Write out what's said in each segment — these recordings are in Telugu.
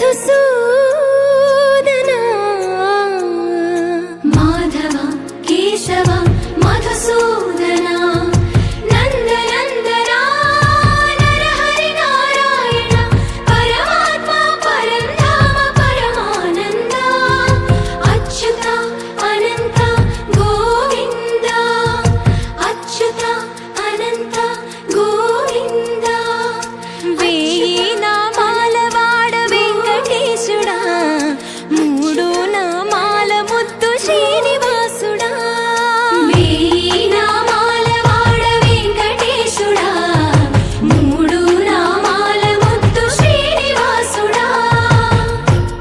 మధుసూదన మాధవ కేశవ మధుసూదన నందనందన నరహరి నారాయణ పరమాత్మ పరంధామ పరమానంద అచ్యుత అనంత గోవింద అచ్యుత అనంత గోవింద వేయి నామాల వాడ వెంకటేశుడా మూడు నామాల ముద్దు శ్రీనివాసుడా వేయి నామాల వాడ వెంకటేశుడా మూడు నామాల ముద్దు శ్రీనివాసుడా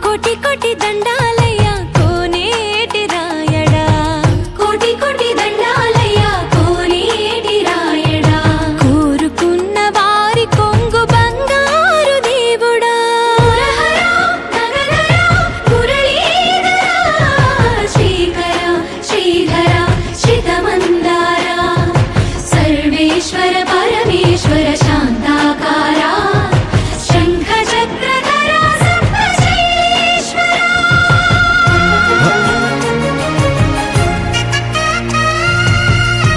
కోటి కోటి దండాలయ్య కోనేటి రాయడా కోటి కోటి దండాలయ్య కోనేటి రాయడా కోరుకున్న వారి కొంగు బంగారు దేవుడా మురళీధర శ్రీకర శ్రీధర శ్రితమందార సర్వేశ్వర పరమేశ్వర శాంతాకార శంఖ చక్రధర సర్వశ్రేష్ఠ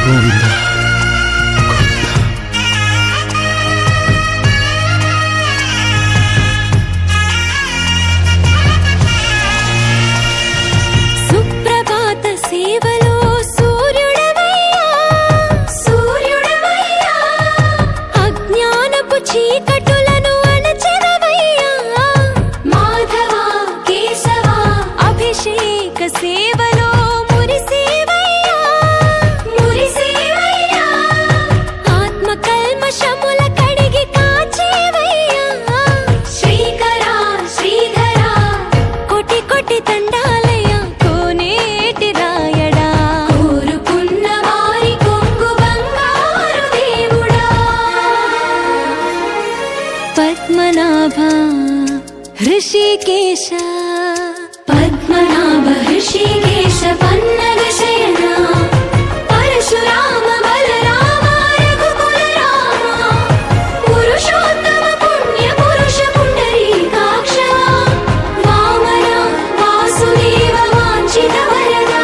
గోవింద సుప్రభాత సేవలో సూర్యుడవయ్యా సూర్యుడవయ్యా అజ్ఞానపు చీకటులను అణచెదవయ్యా మాధవ కేశవ అభిషేక సేవలో మురిసేవయ్యా మురిసేవయ్యా ఆత్మ కల్మషముల కడిగి కాచేవయ్యా శ్రీకర శ్రీధర కోటి కోటి దండాలయ్య కోనేటి రాయడా కోరుకున్న వారి కొంగు బంగారు దేవుడా పద్మనాభ హృషికేశ పద్మనాభ హృషికేశ పన్నగ శయన పరశురామ బలరామ రఘుకుల రామ పురుషోత్తమ పుణ్య పురుష పుండరీకాక్ష వామన వాసుదేవ వాంఛిత వరద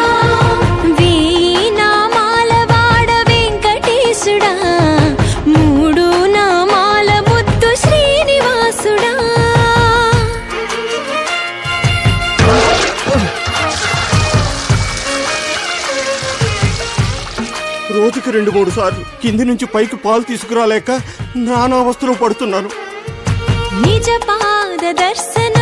వేయి నామాల వాడ వెంకటేశుడా మూడు నామాల ముద్దు శ్రీనివాసుడా రోజుకి 2-3 సార్లు కింది నుంచి పైకి పాలు తీసుకురాలేక నానా అవస్థలో పడుతున్నాను. నిజ పాద దర్శన